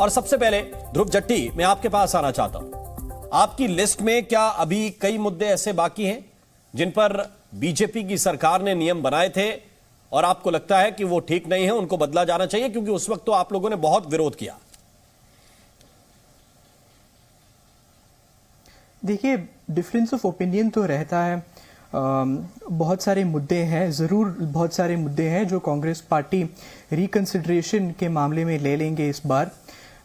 और सबसे पहले ध्रुव जट्टी, मैं आपके पास आना चाहता हूं। आपकी लिस्ट में क्या अभी कई मुद्दे ऐसे बाकी हैं जिन पर बीजेपी की सरकार ने नियम बनाए थे और आपको लगता है कि वो ठीक नहीं है, उनको बदला जाना चाहिए? क्योंकि उस वक्त तो आप लोगों ने बहुत विरोध किया। देखिए, डिफरेंस ऑफ ओपिनियन तो रहता है। बहुत सारे मुद्दे हैं, ज़रूर बहुत सारे मुद्दे हैं जो कांग्रेस पार्टी रिकंसिडरेशन के मामले में ले लेंगे इस बार,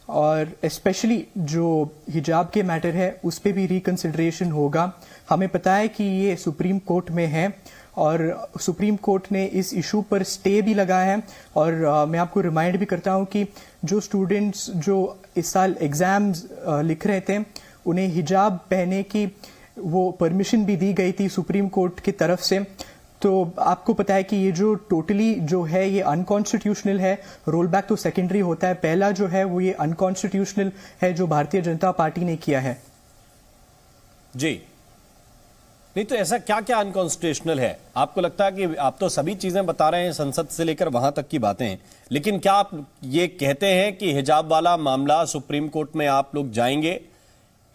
और स्पेशली जो हिजाब के मैटर है उस पर भी रिकंसिडरेशन होगा। हमें पता है कि ये सुप्रीम कोर्ट में है और सुप्रीम कोर्ट ने इस इशू पर स्टे भी लगाया है। और मैं आपको रिमाइंड भी करता हूं कि जो स्टूडेंट्स जो इस साल एग्जाम्स लिख रहे थे उन्हें हिजाब पहनने की वो परमिशन भी दी गई थी सुप्रीम कोर्ट की तरफ से। तो आपको पता है कि ये जो टोटली जो है ये अनकॉन्स्टिट्यूशनल है। रोल बैक तो सेकेंडरी होता है, पहला जो है वो ये अनकॉन्स्टिट्यूशनल है जो भारतीय जनता पार्टी ने किया है। जी नहीं, तो ऐसा क्या क्या अनकॉन्स्टिट्यूशनल है? आपको लगता है कि आप तो सभी चीजें बता रहे हैं, संसद से लेकर वहां तक की बातें हैं, लेकिन क्या आप ये कहते हैं कि हिजाब वाला मामला सुप्रीम कोर्ट में आप लोग जाएंगे,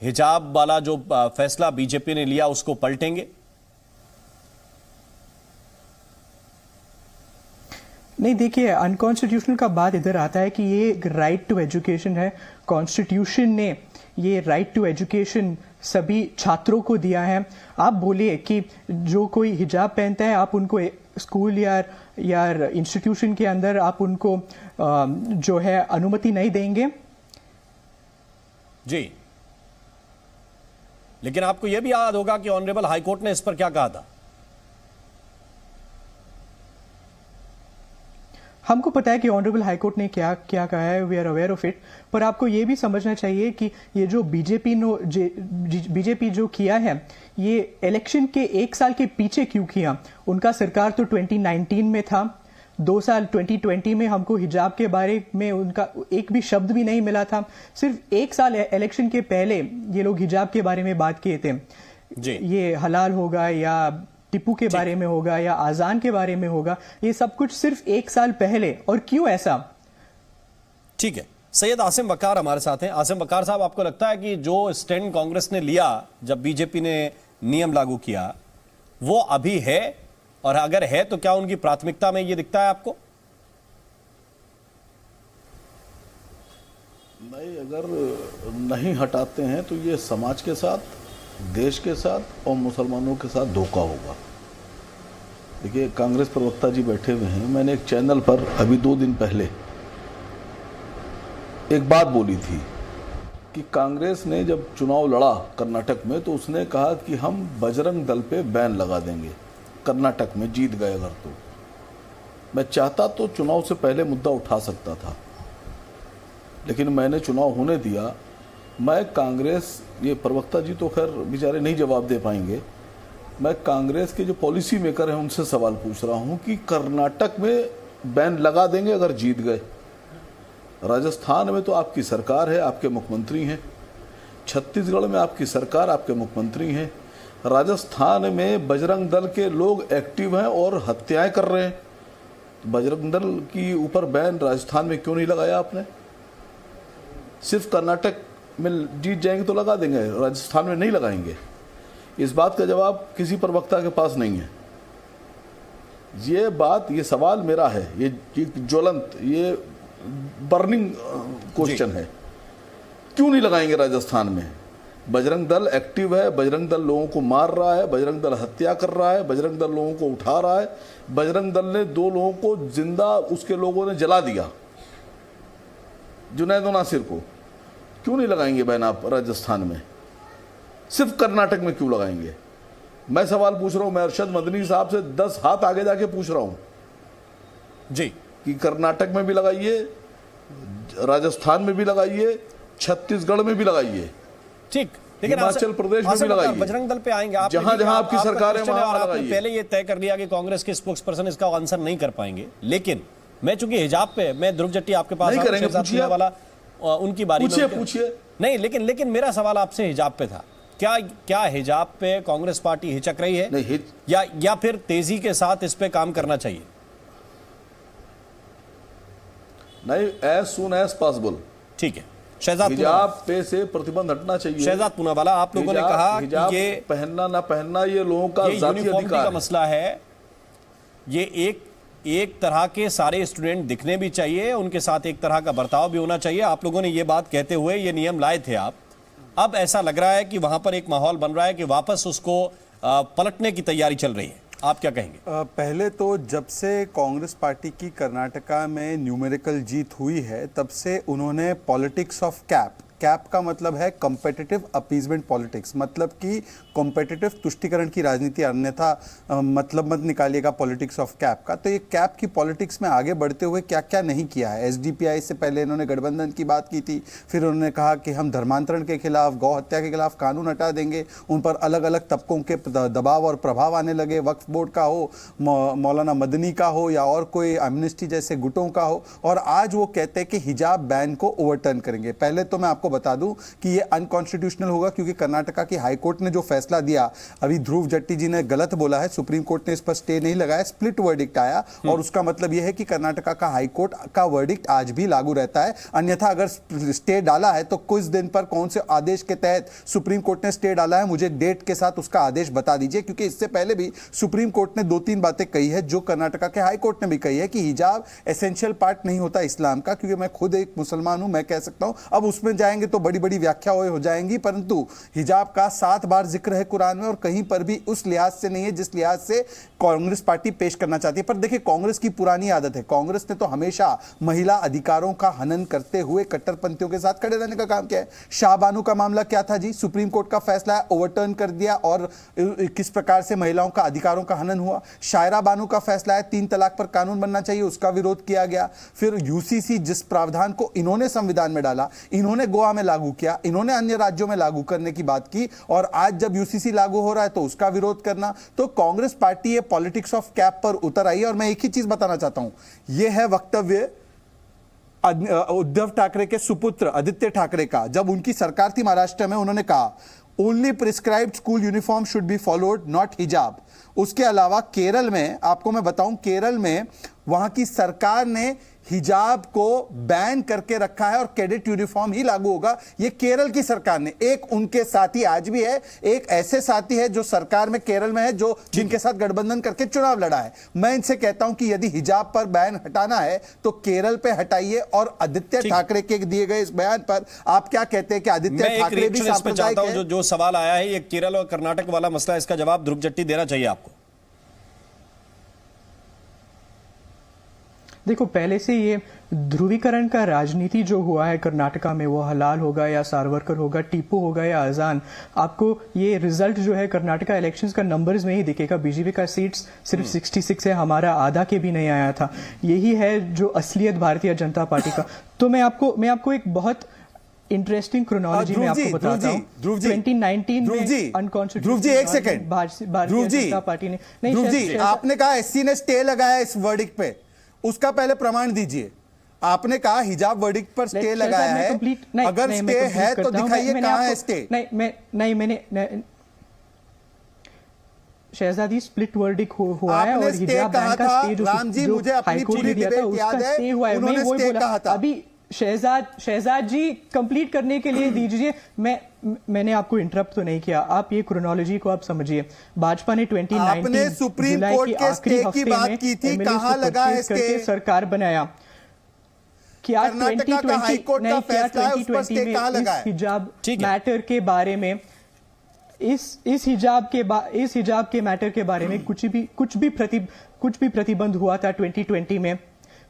हिजाब वाला जो फैसला बीजेपी ने लिया उसको पलटेंगे? नहीं, देखिए, अनकॉन्स्टिट्यूशनल का बात इधर आता है कि ये राइट टू एजुकेशन है। कॉन्स्टिट्यूशन ने ये राइट टू एजुकेशन सभी छात्रों को दिया है। आप बोलिए कि जो कोई हिजाब पहनता है आप उनको स्कूल या इंस्टीट्यूशन के अंदर आप उनको जो है अनुमति नहीं देंगे? जी, लेकिन आपको यह भी याद होगा कि ऑनरेबल हाईकोर्ट ने इस पर क्या कहा था। हमको पता है कि ऑनरेबल हाईकोर्ट ने क्या क्या कहा है, we are aware of it. पर आपको ये भी समझना चाहिए कि ये जो बीजेपी जो किया है ये इलेक्शन के एक साल के पीछे क्यों किया। उनका सरकार तो 2019 में था, 2 साल 2020 में हमको हिजाब के बारे में उनका एक भी शब्द भी नहीं मिला था। सिर्फ एक साल इलेक्शन के पहले ये लोग हिजाब के बारे में बात किए थे। जी। ये हलाल होगा या टिप्पू के बारे में होगा या आजान के बारे में होगा, ये सब कुछ सिर्फ एक साल पहले। और क्यों ऐसा? ठीक है, सैयद आसिम वकार हमारे साथ हैं। आसिम वकार साहब, आपको लगता है कि जो स्टैंड कांग्रेस ने लिया जब बीजेपी ने नियम लागू किया वो अभी है, और अगर है तो क्या उनकी प्राथमिकता में ये दिखता है आपको? नहीं, अगर नहीं हटाते हैं तो ये समाज के साथ, देश के साथ और मुसलमानों के साथ धोखा होगा। देखिए, कांग्रेस प्रवक्ता जी बैठे हुए हैं। मैंने एक चैनल पर अभी 2 दिन पहले एक बात बोली थी कि कांग्रेस ने जब चुनाव लड़ा कर्नाटक में तो उसने कहा कि हम बजरंग दल पे बैन लगा देंगे कर्नाटक में, जीत गए अगर तो। मैं चाहता तो चुनाव से पहले मुद्दा उठा सकता था, लेकिन मैंने चुनाव होने दिया। मैं कांग्रेस, ये प्रवक्ता जी तो खैर बेचारे नहीं जवाब दे पाएंगे, मैं कांग्रेस के जो पॉलिसी मेकर हैं उनसे सवाल पूछ रहा हूं कि कर्नाटक में बैन लगा देंगे अगर जीत गए, राजस्थान में तो आपकी सरकार है, आपके मुख्यमंत्री हैं, छत्तीसगढ़ में आपकी सरकार, आपके मुख्यमंत्री हैं, राजस्थान में बजरंग दल के लोग एक्टिव हैं और हत्याएं कर रहे हैं। बजरंग दल की ऊपर बैन राजस्थान में क्यों नहीं लगाया आपने? सिर्फ कर्नाटक में जीत जाएंगे तो लगा देंगे, राजस्थान में नहीं लगाएंगे। इस बात का जवाब किसी प्रवक्ता के पास नहीं है। ये बात, ये सवाल मेरा है, ये ज्वलंत, ये बर्निंग क्वेश्चन है। क्यों नहीं लगाएंगे राजस्थान में? बजरंग दल एक्टिव है, बजरंग दल लोगों को मार रहा है, बजरंग दल हत्या कर रहा है, बजरंग दल लोगों को उठा रहा है। बजरंग दल ने 2 लोगों को जिंदा उसके लोगों ने जला दिया, जुनैद और नासिर को। क्यों नहीं लगाएंगे बैन आप राजस्थान में? सिर्फ कर्नाटक में क्यों लगाएंगे? मैं सवाल पूछ रहा हूं, मैं अरशद मदनी साहब से 10 हाथ आगे जाके पूछ रहा हूं जी कि कर्नाटक में भी लगाइए, राजस्थान में भी लगाइए, छत्तीसगढ़ में भी लगाइए, ठीक, लेकिन हिमाचल प्रदेश में भी लगाइए, बजरंग दल पे आएंगे आप, जहां जहां आपकी सरकार है वहां लगाइए। पहले ये तय कर लिया कि कांग्रेस के स्पोक्स पर्सन इसका आंसर नहीं कर पाएंगे, लेकिन मैं चूंकि हिजाब पे, मैं ध्रुव जट्टी आपके पास नहीं करेंगे, पूछिए वाला उनकी बारी, पूछिए। नहीं, लेकिन मेरा सवाल आपसे हिजाब पे था। क्या हिजाब पे कांग्रेस पार्टी हिचक रही है? नहीं, या फिर तेजी के साथ इस पे काम करना चाहिए? नहीं, एज सून एज पॉसिबल। ठीक है, शहजाद हिजाब पे से प्रतिबंध हटना चाहिए। शहजाद पूनावाला, आप लोगों ने कहा हिजाब कि ये पहनना ना पहनना ये लोगों का ये जातीय यूनिफॉर्मिटी अधिकार का है। मसला है। ये एक तरह के सारे स्टूडेंट दिखने भी चाहिए, उनके साथ एक तरह का बर्ताव भी होना चाहिए। आप लोगों ने ये बात कहते हुए ये नियम लाए थे आप, अब ऐसा लग रहा है कि वहां पर एक माहौल बन रहा है कि वापस उसको पलटने की तैयारी चल रही है, आप क्या कहेंगे? पहले तो जब से कांग्रेस पार्टी की कर्नाटका में न्यूमेरिकल जीत हुई है तब से उन्होंने पॉलिटिक्स ऑफ कैप का मतलब है कॉम्पिटिटिव अपीजमेंट पॉलिटिक्स, मतलब कि कॉम्पिटिटिव तुष्टिकरण की राजनीति, अन्यथा मतलब मत निकालिएगा पॉलिटिक्स ऑफ कैप का। तो ये कैप की पॉलिटिक्स में आगे बढ़ते हुए क्या क्या नहीं किया है। एसडीपीआई से पहले इन्होंने गठबंधन की बात की थी, फिर उन्होंने कहा कि हम धर्मांतरण के खिलाफ, गौ हत्या के खिलाफ कानून हटा देंगे, उन पर अलग अलग तबकों के दबाव और प्रभाव आने लगे, वक्फ बोर्ड का हो, मौलाना मदनी का हो या और कोई एमनेस्टी जैसे गुटों का हो, और आज वो कहते हैं कि हिजाब बैन को ओवरटर्न करेंगे। पहले तो मैं आपको बता दूं कि ये अनकॉन्स्टिट्यूशनल होगा, क्योंकि कर्नाटका की हाईकोर्ट ने जो फैसला दिया, अभी ध्रुव जट्टी जी ने गलत बोला है, सुप्रीम कोर्ट ने इस पर स्टे नहीं लगाया, स्प्लिट वर्डिक्ट आया, और उसका मतलब यह है कि कर्नाटका का हाईकोर्ट का वर्डिक्ट आज भी लागू रहता है। अन्यथा अगर स्टे डाला है तो कुछ दिन पर कौन से आदेश के तहत सुप्रीम कोर्ट ने स्टे डाला है, मुझे डेट के साथ उसका आदेश बता दीजिए, क्योंकि इससे पहले भी सुप्रीम कोर्ट ने 2-3 बातें कही है जो कर्नाटका के हाईकोर्ट ने भी कही है कि हिजाब एसेंशियल पार्ट नहीं होता इस्लाम का। क्योंकि मैं खुद एक मुसलमान हूं, मैं कह सकता हूं, अब उसमें जाएंगे तो बड़ी बड़ी व्याख्या हो जाएंगी, परंतु हिजाब का 7 बार जिक्र है कुरान में, और कहीं पर भी उस लिहाज से नहीं है जिस लिहाज से कांग्रेस पार्टी पेश करना चाहती है। पर देखिए, कांग्रेस की पुरानी आदत है, कांग्रेस ने तो हमेशा महिला अधिकारों का हनन करते हुए कट्टरपंथियों के साथ खड़े रहने का काम किया है। शाहबानू का मामला क्या था जी, सुप्रीम कोर्ट का फैसला है, ओवरटर्न कर दिया, और किस प्रकार से महिलाओं का अधिकारों का हनन हुआ। शायरा बानू का फैसला है 3 तलाक पर कानून बनना चाहिए, उसका विरोध किया गया। फिर यूसीसी जिस प्रावधान को इन्होंने संविधान में डाला, इन्होंने गोवा में लागू किया, इन्होंने अन्य राज्यों में लागू करने की बात की, और आज जब यूसीसी लागू हो रहा है तो उसका विरोध करना। तो कांग्रेस पार्टी ये पॉलिटिक्स ऑफ कैप पर उतर आई है। और मैं एक ही चीज बताना चाहता हूं, यह है वक्तव्य उद्धव ठाकरे के सुपुत्र आदित्य ठाकरे का, जब उनकी सरकार थी महाराष्ट्र में, उन्होंने कहा only prescribed school uniform should be followed, not हिजाब। उसके अलावा केरल में, आपको मैं बताऊं, केरल में वहां की सरकार ने हिजाब को बैन करके रखा है और कैडेट यूनिफॉर्म ही लागू होगा। ये केरल की सरकार ने, एक उनके साथी आज भी है, एक ऐसे साथी है जो सरकार में केरल में है, जो जिनके साथ गठबंधन करके चुनाव लड़ा है। मैं इनसे कहता हूं कि यदि हिजाब पर बैन हटाना है तो केरल पे हटाइए। और आदित्य ठाकरे के दिए गए इस बयान पर आप क्या कहते हैं कि आदित्य ठाकरे भी सांप्रदायिक है? जो सवाल आया है, ये केरल और कर्नाटक वाला मसला, इसका जवाब ध्रुव जट्टी देना चाहिए आपको। देखो, पहले से ये ध्रुवीकरण का राजनीति जो हुआ है कर्नाटका में, वो हलाल होगा या सावरकर होगा, टीपू होगा या आजान, आपको ये रिजल्ट जो है कर्नाटका इलेक्शंस का नंबर्स में ही दिखेगा। बीजेपी का सीट्स सिर्फ 66 है, हमारा आधा के भी नहीं आया था। यही है जो असलियत भारतीय जनता पार्टी का। तो मैं आपको एक बहुत इंटरेस्टिंग क्रोनोलॉजी में आपको बताता हूं। 2019 में अनकॉन्स्टिट्यूशनल, ध्रुव जी एक सेकंड, भारतीय जनता पार्टी ने नहीं, ध्रुव जी आपने कहा एससी ने स्टे लगाया इस वर्डिक्ट पे, उसका पहले प्रमाण दीजिए। आपने कहा हिजाब वर्डिक्ट पर स्टे लगाया है, अगर स्टे है तो दिखाइए कहां है स्टे। मैंने शहजादी स्प्लिट वर्डिक्ट हुआ है, और हिजाब बैन का स्टे जो हाईकोर्ट ने दिया था उसका स्टे हुआ है। मैं वही बोला, अभी शहजाद जी कंप्लीट करने के लिए दीजिए। मैंने आपको इंटरप्ट तो नहीं किया, आप ये क्रोनोलॉजी को आप समझिए। भाजपा ने 2019 आपने सुप्रीम कोर्ट के स्टे की बात की थी, कहां लगा है स्टे? सरकार बनाया। क्या कर्नाटका का हाईकोर्ट का फैसला है, उस पर स्टे कहां लगा है? हिजाब मैटर के बारे में, इस हिजाब के मैटर के बारे में कुछ भी प्रतिबंध हुआ था 2020 में।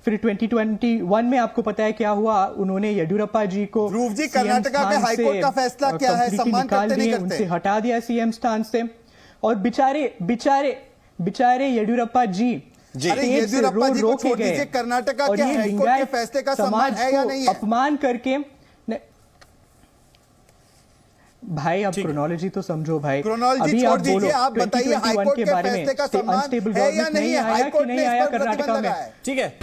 फिर 2021 में आपको पता है क्या हुआ, उन्होंने येडियुरप्पा जी को ध्रुव जी कर्नाटका के हाईकोर्ट का फैसला क्या है? सम्मान करते नहीं करते? उनसे हटा दिया सीएम स्थान से, और बेचारे येडियुरप्पा जी अरे येदियुरप्पा जी को छोड़ दीजिए, कर्नाटका के हाईकोर्ट के फैसले का सम्मान है या नहीं है? अपमान करके भाई, आप क्रोनोलॉजी तो समझो भाई। क्रोनोलॉजी छोड़ दीजिए, आप बताइए हाईकोर्ट के फैसले का सम्मान है या नहीं है? हाईकोर्ट ने इस पर प्रतिबंध लगाया है। ठीक है।